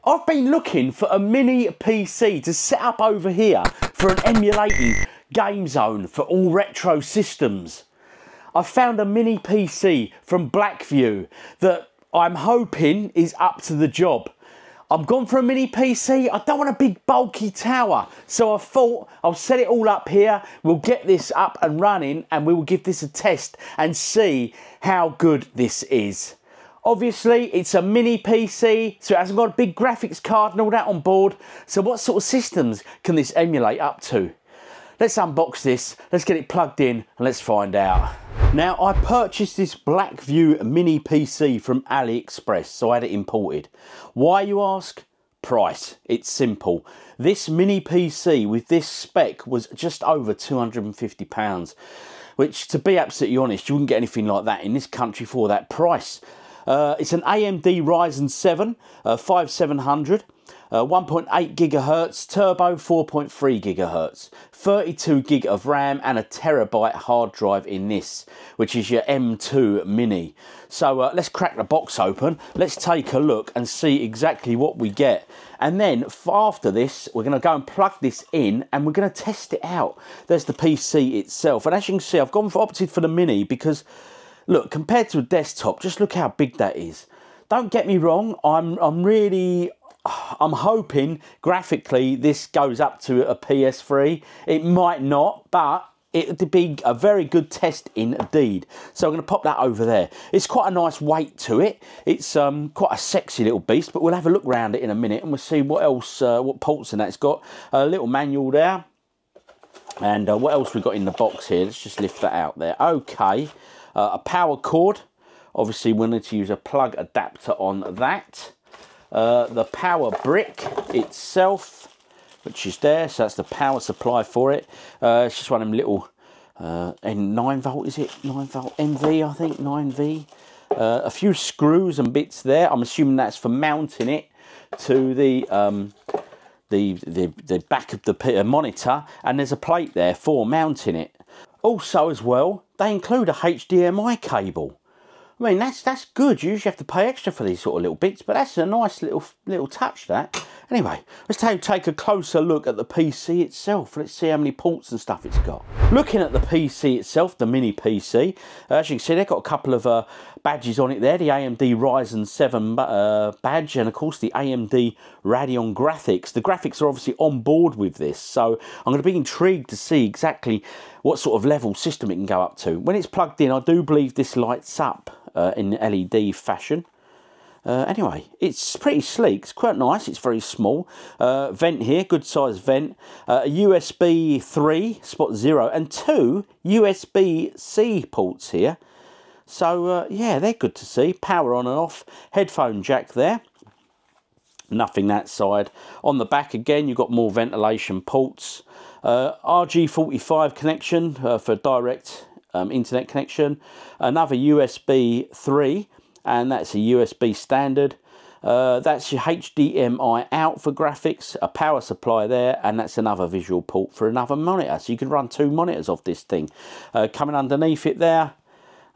I've been looking for a mini PC to set up over here for an emulating game zone for all retro systems. I found a mini PC from Blackview that I'm hoping is up to the job. I'm gone for a mini PC. I don't want a big bulky tower. So I thought I'll set it all up here. We'll get this up and running and we will give this a test and see how good this is. Obviously, it's a mini PC, so it hasn't got a big graphics card and all that on board. So what sort of systems can this emulate up to? Let's unbox this, let's get it plugged in and let's find out. Now, I purchased this Blackview Mini PC from AliExpress, so I had it imported. Why, you ask? Price. It's simple. This mini PC with this spec was just over £250, which, to be absolutely honest, you wouldn't get anything like that in this country for that price. It's an AMD Ryzen 7 5700, 1.8 gigahertz, turbo 4.3 gigahertz, 32 gig of RAM and a terabyte hard drive in this, which is your M2 Mini. So let's crack the box open, let's take a look and see exactly what we get. And then after this, we're going to go and plug this in and we're going to test it out. There's the PC itself. And as you can see, I've opted for the Mini because, look, compared to a desktop, just look how big that is. Don't get me wrong, I'm hoping graphically this goes up to a PS3. It might not, but it'd be a very good test indeed. So I'm going to pop that over there. It's quite a nice weight to it. It's quite a sexy little beast, but we'll have a look around it in a minute and we'll see what else, what ports in that. It's got a little manual there. And what else we got in the box here? Let's just lift that out there. Okay, a power cord. Obviously, we need to use a plug adapter on that. The power brick itself, which is there, so that's the power supply for it. It's just one of them little 9 volt, is it? 9 volt MV, I think, 9V. A few screws and bits there. I'm assuming that's for mounting it to the back of the monitor, and there's a plate there for mounting it. Also, as well, they include a HDMI cable. I mean, that's good. You usually have to pay extra for these sort of little bits, but that's a nice little touch, that. Anyway, let's take a closer look at the PC itself. Let's see how many ports and stuff it's got. Looking at the PC itself, the mini PC, as you can see, they've got a couple of badges on it there. The AMD Ryzen 7 badge, and of course the AMD Radeon graphics. The graphics are obviously on board with this, so I'm going to be intrigued to see exactly what sort of level system it can go up to. When it's plugged in, I do believe this lights up in LED fashion. Anyway, it's pretty sleek. It's quite nice. It's very small. Vent here, good size vent. A USB 3 spot 0 and 2 USB-C ports here. So yeah, they're good to see. Power on and off. Headphone jack there. Nothing that side. On the back again, you've got more ventilation ports. RG45 connection for direct internet connection. Another USB 3. And that's a USB standard. That's your HDMI out for graphics, a power supply there, and that's another visual port for another monitor. So you can run 2 monitors off this thing. Coming underneath it there,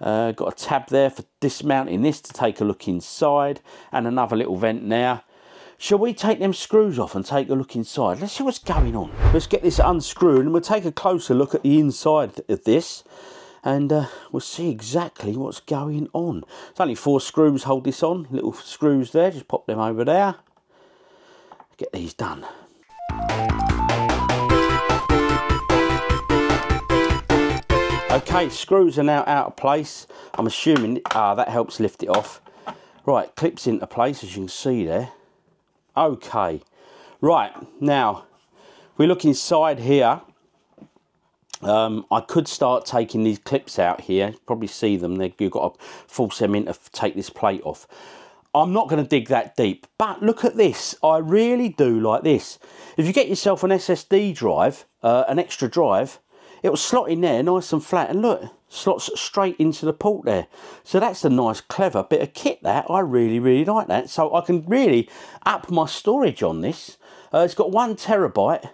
got a tab there for dismounting this to take a look inside, and another little vent there. Shall we take them screws off and take a look inside? Let's see what's going on. Let's get this unscrewed and we'll take a closer look at the inside of this. And we'll see exactly what's going on. It's only 4 screws hold this on, little screws there, just pop them over there. Get these done. Okay, screws are now out of place. I'm assuming, that helps lift it off. Right, clips into place as you can see there. Okay, right, now, if we look inside here, I could start taking these clips out here. Probably see them. You've got to force them in to take this plate off. I'm not going to dig that deep, but look at this. I really do like this. If you get yourself an SSD drive, an extra drive, it will slot in there nice and flat. And look, slots straight into the port there. So that's a nice, clever bit of kit, that. I really, really like that. So I can really up my storage on this. It's got 1 terabyte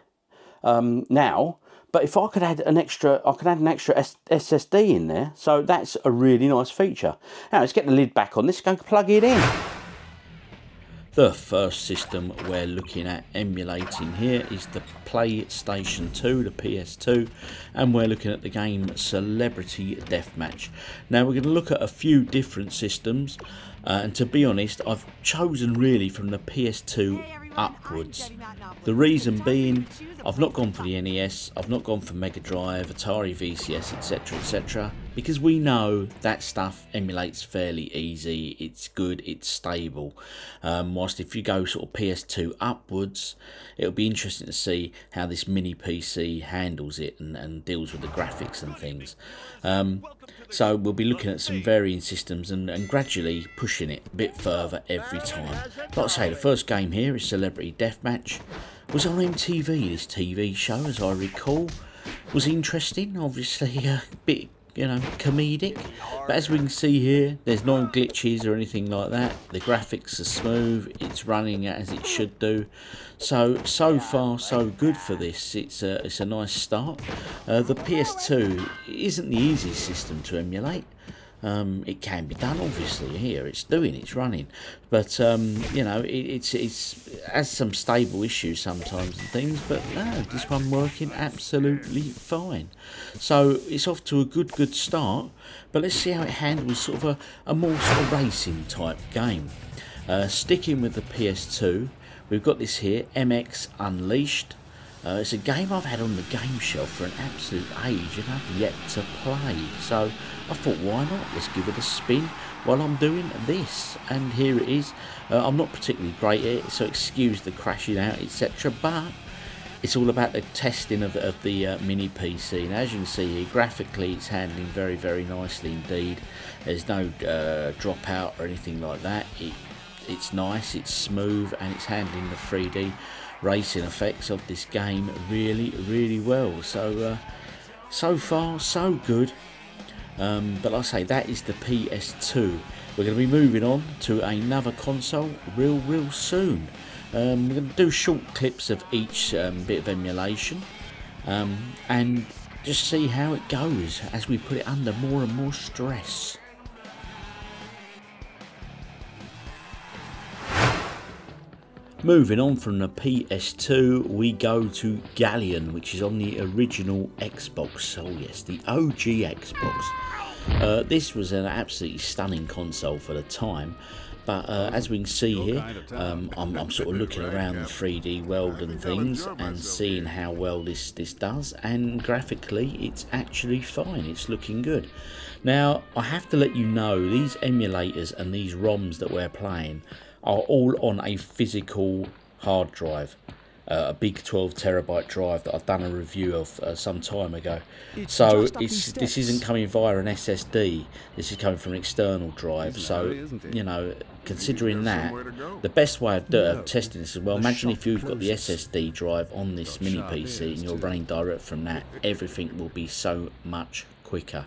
now. But if I could add an extra, SSD in there. So that's a really nice feature. Now let's get the lid back on this, go plug it in. The first system we're looking at emulating here is the PlayStation 2, the PS2, and we're looking at the game Celebrity Deathmatch. Now we're going to look at a few different systems, and to be honest, I've chosen really from the PS2 upwards. The reason being, I've not gone for the NES, I've not gone for Mega Drive, Atari VCS, etc, etc, because we know that stuff emulates fairly easy, it's good, it's stable. Whilst if you go sort of PS2 upwards, it'll be interesting to see how this mini PC handles it and deals with the graphics and things. So we'll be looking at some varying systems and gradually pushing it a bit further every time. Like I say, the first game here is Celebrity Deathmatch. Was on MTV, this TV show, as I recall. Was interesting, obviously a bit, you know, comedic. But as we can see here, there's no glitches or anything like that. The graphics are smooth, it's running as it should do. So far so good for this. It's a nice start. The PS2 isn't the easiest system to emulate. It can be done, obviously. Here it's running, but you know, it has some stable issues sometimes and things, but no, this one working absolutely fine. So it's off to a good start, but let's see how it handles sort of a more sort of racing type game. Sticking with the PS2, we've got this here, MX Unleashed. It's a game I've had on the game shelf for an absolute age and I've yet to play. So I thought, why not? Let's give it a spin while I'm doing this. And here it is. I'm not particularly great at it, so excuse the crashing out, etc. But it's all about the testing of the mini PC. Now, as you can see here, graphically it's handling very nicely indeed. There's no dropout or anything like that. It's nice, it's smooth, and it's handling the 3D racing effects of this game really well. So so far so good. But like I say, that is the PS2. We're going to be moving on to another console real soon. We're going to do short clips of each bit of emulation, and just see how it goes as we put it under more and more stress. Moving on from the PS2, we go to Gallion, which is on the original Xbox. Oh yes, the OG Xbox. This was an absolutely stunning console for the time, but as we can see here, I'm sort of looking around the 3D world and things and seeing how well this does, and graphically it's actually fine, it's looking good. Now I have to let you know, these emulators and these ROMs that we're playing are all on a physical hard drive, a big 12 terabyte drive that I've done a review of some time ago. So this isn't coming via an SSD, this is coming from an external drive. So, you know, considering that, the best way of testing this as well, imagine if you've got the SSD drive on this mini PC and you're running direct from that, everything will be so much quicker.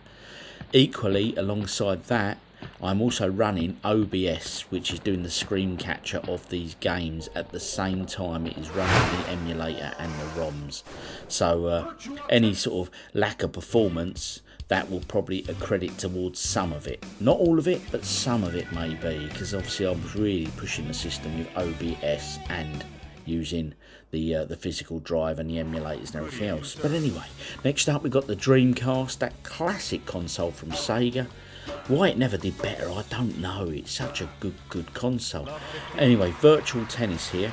Equally, alongside that, I'm also running OBS, which is doing the screen capture of these games at the same time it is running the emulator and the ROMs. So any sort of lack of performance, that will probably accredit towards some of it. Not all of it, but some of it may be, because obviously I was really pushing the system with OBS and using the physical drive and the emulators and everything else. But anyway, next up we've got the Dreamcast, that classic console from Sega. Why it never did better, I don't know. It's such a good console. Anyway, Virtual Tennis here.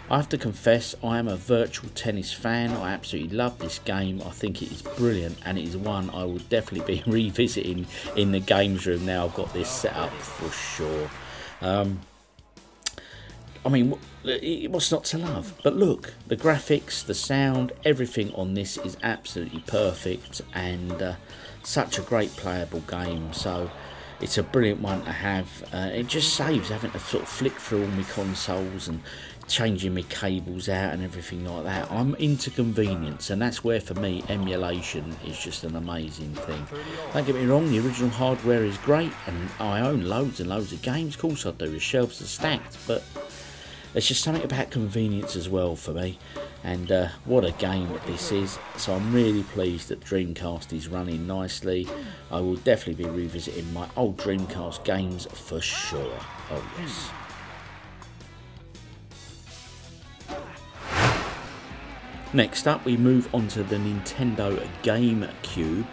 I have to confess, I am a Virtual Tennis fan. I absolutely love this game. I think it is brilliant, and it is one I will definitely be revisiting in the games room now I've got this set up for sure. I mean, what's not to love? But look, the graphics, the sound, everything on this is absolutely perfect, and such a great playable game. So it's a brilliant one to have. It just saves having to sort of flick through all my consoles and changing my cables out and everything like that. I'm into convenience, and that's where for me emulation is just an amazing thing. Don't get me wrong, the original hardware is great, and I own loads and loads of games. Of course I do, the shelves are stacked, but there's just something about convenience as well for me. And what a game this is. So I'm really pleased that Dreamcast is running nicely. I will definitely be revisiting my old Dreamcast games for sure. Oh yes. Next up, we move on to the Nintendo GameCube.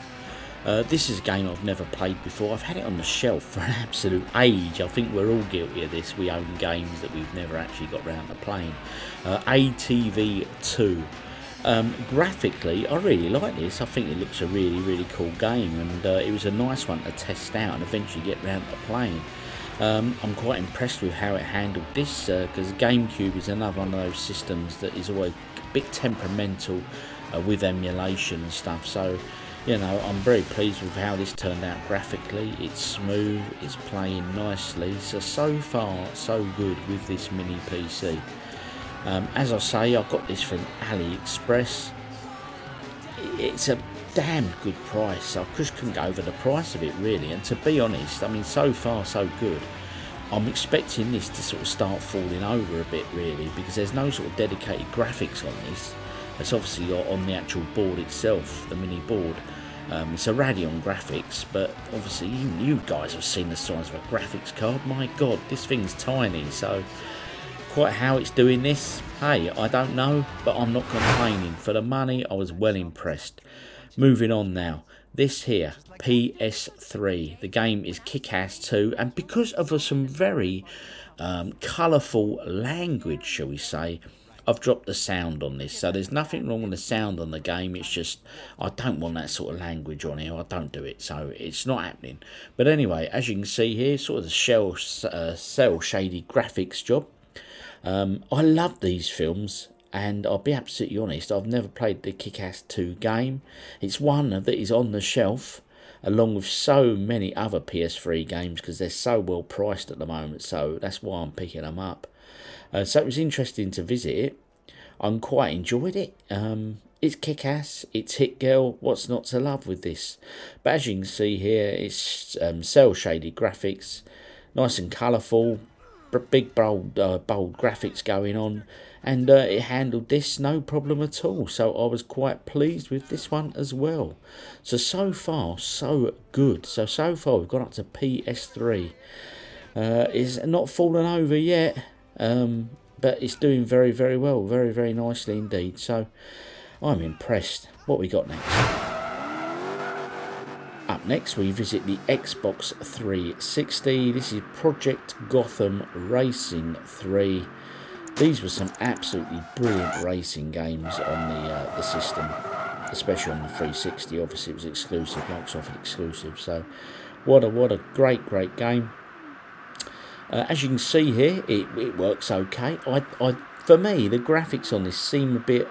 This is a game I've never played before. I've had it on the shelf for an absolute age. I think we're all guilty of this. We own games that we've never actually got round to playing. ATV2. Graphically, I really like this. I think it looks a really cool game, and it was a nice one to test out and eventually get round to playing. I'm quite impressed with how it handled this, because GameCube is another one of those systems that is always a bit temperamental with emulation and stuff. So, you know, I'm very pleased with how this turned out graphically. It's smooth, it's playing nicely. So far, so good with this mini PC. As I say, I got this from AliExpress. It's a damn good price. I just couldn't go over the price of it, really. And to be honest, I mean, so far so good. I'm expecting this to sort of start falling over a bit, really, because there's no sort of dedicated graphics on this. It's obviously on the actual board itself, the mini board. It's a Radeon graphics, but obviously you guys have seen the size of a graphics card. My God, this thing's tiny. So quite how it's doing this, hey, I don't know, but I'm not complaining. For the money, I was well impressed. Moving on now, this here, PS3, the game is Kick-Ass 2, and because of some very colourful language, shall we say, I've dropped the sound on this. So there's nothing wrong with the sound on the game, it's just I don't want that sort of language on here. I don't do it, so it's not happening. But anyway, as you can see here, sort of the cell shaded graphics job. I love these films, and I'll be absolutely honest, I've never played the Kick-Ass 2 game. It's one that is on the shelf along with so many other PS3 games because they're so well priced at the moment, so that's why I'm picking them up. So it was interesting to visit it. I quite enjoyed it. It's Kick-Ass, it's Hit Girl, what's not to love with this? But as you can see here, it's cell shaded graphics, nice and colourful, big bold graphics going on, and it handled this no problem at all. So I was quite pleased with this one as well. So far so good. So far we've gone up to PS3. It's not fallen over yet, but it's doing very well, very nicely indeed. So I'm impressed. What we got next? Up next, we visit the Xbox 360. This is Project Gotham Racing 3. These were some absolutely brilliant racing games on the system, especially on the 360. Obviously, it was exclusive, Microsoft exclusive. So, what a great game. As you can see here, it works okay. For me, the graphics on this seem a bit.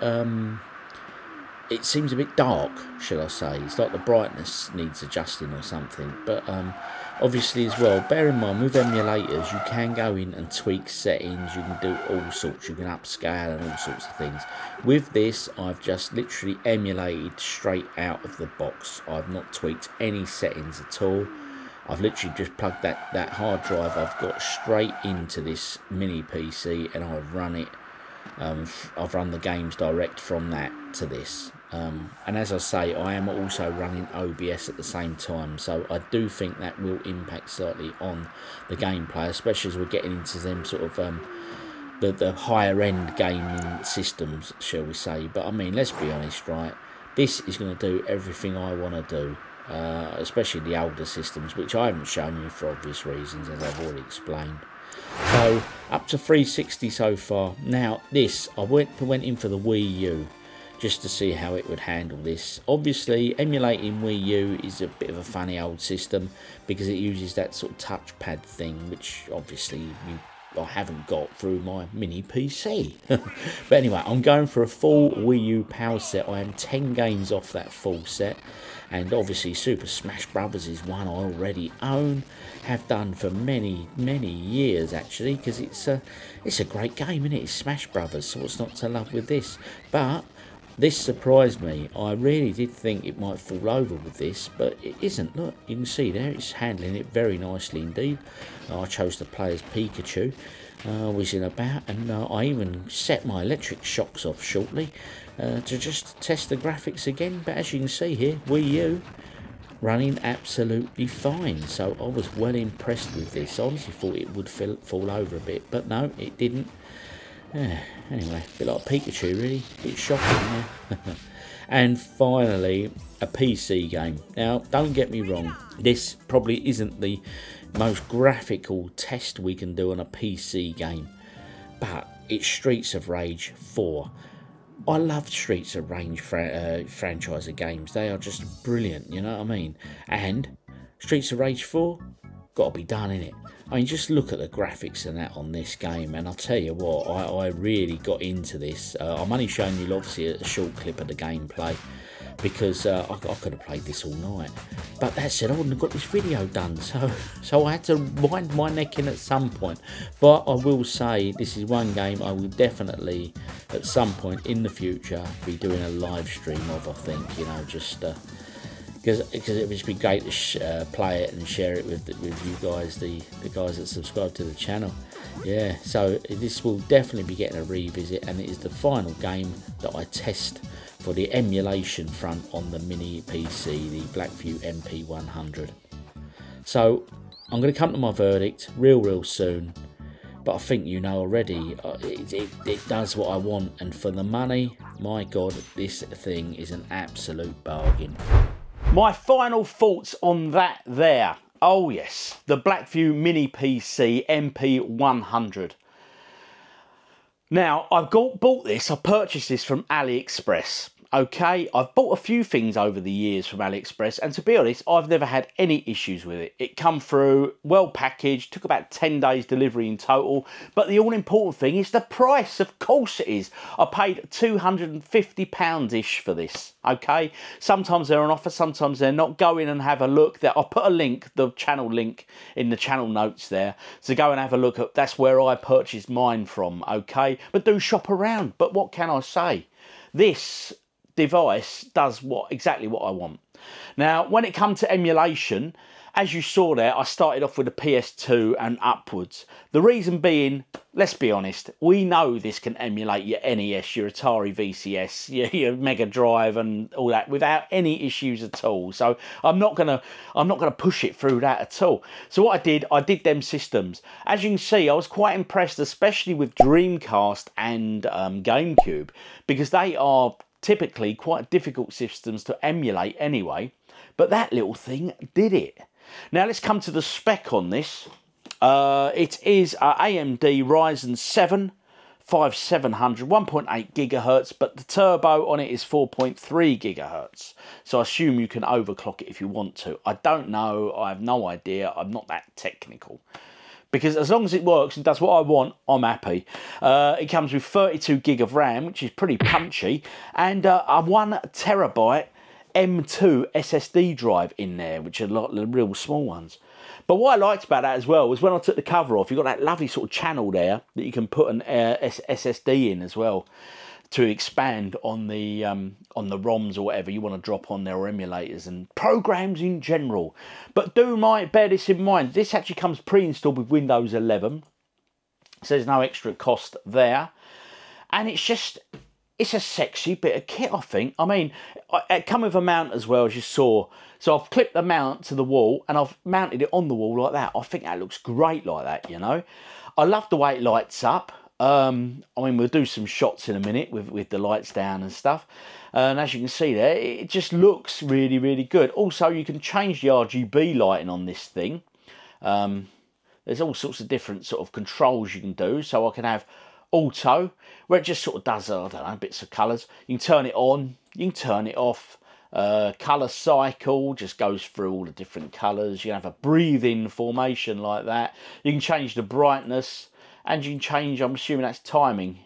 It seems a bit dark, should I say. It's like the brightness needs adjusting or something. But obviously as well, bear in mind, with emulators, you can go in and tweak settings. You can do all sorts. You can upscale and all sorts of things. With this, I've just literally emulated straight out of the box. I've not tweaked any settings at all. I've literally just plugged that hard drive I've got straight into this mini PC, and I've run it. I've run the games direct from that to this. And as I say, I am also running OBS at the same time, so I do think that will impact slightly on the gameplay, especially as we're getting into them sort of the higher end gaming systems, shall we say. But I mean, let's be honest, right? This is going to do everything I want to do, especially the older systems, which I haven't shown you for obvious reasons, as I've already explained. So up to 360 so far. Now this, I went in for the Wii U just to see how it would handle this. Obviously emulating Wii U is a bit of a funny old system because it uses that sort of touchpad thing, which obviously I haven't got through my mini PC. But anyway, I'm going for a full Wii U power set. I am 10 games off that full set, and obviously Super Smash Brothers is one I already own, have done for many years actually, because it's a great game, isn't it? It's Smash Brothers, so what's not to love with this? But this surprised me. I really did think it might fall over with this, but it isn't. Look, you can see there, it's handling it very nicely indeed. I chose to play as Pikachu, whizzing about, and I even set my electric shocks off shortly to just test the graphics again. But as you can see here, Wii U running absolutely fine, so I was well impressed with this. I honestly thought it would fall over a bit, but no, it didn't. Yeah, anyway, a bit like Pikachu, really. A bit shocking, yeah. And finally, a PC game. Now, don't get me wrong, this probably isn't the most graphical test we can do on a PC game, but it's Streets of Rage 4. I love Streets of Rage franchise of games. They are just brilliant, you know what I mean? And Streets of Rage 4, got to be done, innit? I mean, just look at the graphics and that on this game, and I'll tell you what, I really got into this. I'm only showing you, obviously, a short clip of the gameplay, because I could have played this all night. But that said, I wouldn't have got this video done, so I had to wind my neck in at some point. But I will say, this is one game I will definitely, at some point in the future, be doing a live stream of, I think, you know, just... because it would just be great to play it and share it with you guys, the guys that subscribe to the channel. Yeah, so this will definitely be getting a revisit, and it is the final game that I test for the emulation front on the Mini PC, the Blackview MP100. So I'm going to come to my verdict real soon, but I think you know already, it does what I want, and for the money, my God, this thing is an absolute bargain. My final thoughts on that there. Oh yes, the Blackview Mini PC MP100. Now, I've bought this, I purchased this from AliExpress. Okay, I've bought a few things over the years from AliExpress, and to be honest, I've never had any issues with it. It come through well packaged, took about 10 days delivery in total, but the all important thing is the price. Of course it is. I paid £250-ish for this. Okay, sometimes they're on offer, sometimes they're not. Go in and have a look. There, I'll put a link, the channel link, in the channel notes there, so go and have a look at. That's where I purchased mine from. Okay, but do shop around. But what can I say? This device does exactly what I want. Now, when it comes to emulation, as you saw there, I started off with the PS2 and upwards. The reason being, let's be honest, we know this can emulate your NES, your Atari VCS, your Mega Drive and all that without any issues at all. So I'm not gonna push it through that at all. So what I did them systems. As you can see, I was quite impressed, especially with Dreamcast and GameCube, because they are typically quite difficult systems to emulate anyway, but that little thing did it. Now let's come to the spec on this. It is AMD Ryzen 7 5700, 1.8 gigahertz, but the turbo on it is 4.3 gigahertz. So I assume you can overclock it if you want to. I don't know, I have no idea, I'm not that technical. Because as long as it works and does what I want, I'm happy. It comes with 32 gig of RAM, which is pretty punchy, and a 1 terabyte M2 SSD drive in there, which are like the real small ones. But what I liked about that as well was when I took the cover off, you've got that lovely sort of channel there that you can put an SSD in as well to expand on the ROMs or whatever you want to drop on there, or emulators and programs in general. But bear this in mind, this actually comes pre-installed with Windows 11, so there's no extra cost there, and it's a sexy bit of kit, I think. I mean, it come with a mount as well, as you saw. So I've clipped the mount to the wall and I've mounted it on the wall like that. I think that looks great like that, you know. I love the way it lights up. I mean, we'll do some shots in a minute with the lights down and stuff. And as you can see there, it just looks really good. Also, you can change the RGB lighting on this thing. There's all sorts of different sort of controls you can do. So I can have auto, where it just sort of does, I don't know, bits of colours. You can turn it on, you can turn it off. Colour cycle just goes through all the different colours. You can have a breathe-in formation like that. You can change the brightness, and you can change, I'm assuming that's timing,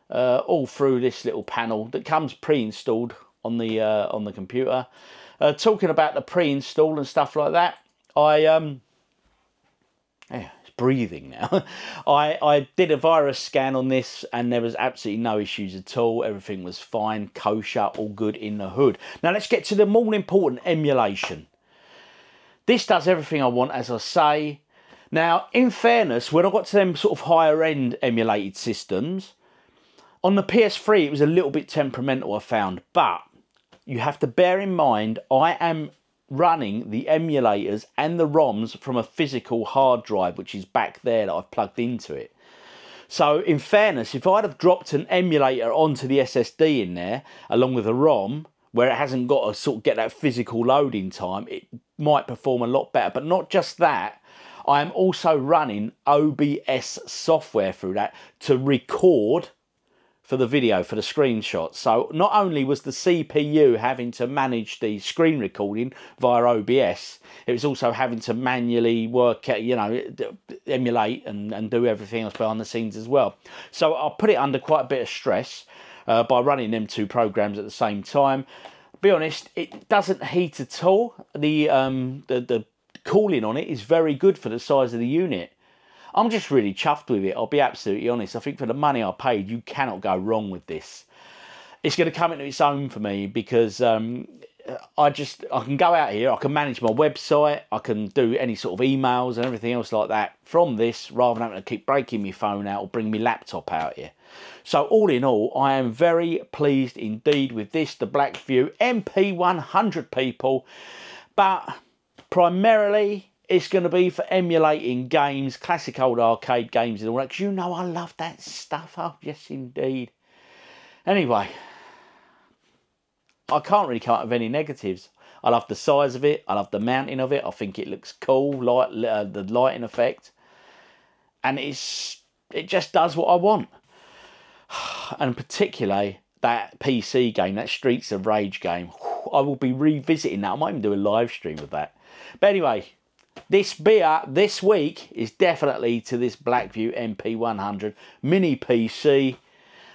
all through this little panel that comes pre-installed on the computer. Talking about the pre-install and stuff like that, yeah, it's breathing now. I did a virus scan on this and there was absolutely no issues at all. Everything was fine, kosher, all good in the hood. Now let's get to the more important emulation. This does everything I want, as I say. Now, in fairness, when I got to them sort of higher end emulated systems, on the PS3 it was a little bit temperamental, I found, but you have to bear in mind I am running the emulators and the ROMs from a physical hard drive, which is back there that I've plugged into it. So in fairness, if I'd have dropped an emulator onto the SSD in there, along with a ROM, where it hasn't got to sort of get that physical loading time, it might perform a lot better. But not just that, I am also running OBS software through that to record for the video, for the screenshots. So not only was the CPU having to manage the screen recording via OBS, it was also having to manually work, you know, emulate and do everything else behind the scenes as well. So I put it under quite a bit of stress by running them two programs at the same time. Be honest, it doesn't heat at all. The cooling on it is very good for the size of the unit. I'm just really chuffed with it, I'll be absolutely honest. I think for the money I paid, you cannot go wrong with this. It's going to come into its own for me because I can go out here, I can manage my website, I can do any sort of emails and everything else like that from this, rather than having to keep breaking my phone out or bring my laptop out here. So all in all, I am very pleased indeed with this, the Blackview MP100, people. But primarily, it's going to be for emulating games, classic old arcade games and all that, because you know I love that stuff. Oh, yes, indeed. Anyway, I can't really come up with any negatives. I love the size of it. I love the mounting of it. I think it looks cool, the lighting effect. And it just does what I want. And particularly that PC game, that Streets of Rage game. I will be revisiting that. I might even do a live stream of that. But anyway, this beer this week is definitely to this Blackview MP100 Mini PC.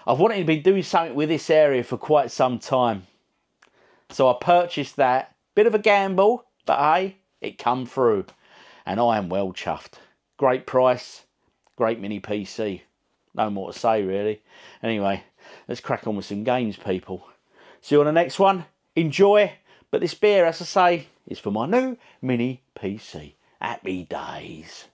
I've wanted to be doing something with this area for quite some time. So I purchased that. Bit of a gamble, but hey, it come through. And I am well chuffed. Great price, great Mini PC. No more to say, really. Anyway, let's crack on with some games, people. See you on the next one. Enjoy. But this beer, as I say, is for my new Mini PC. Happy days.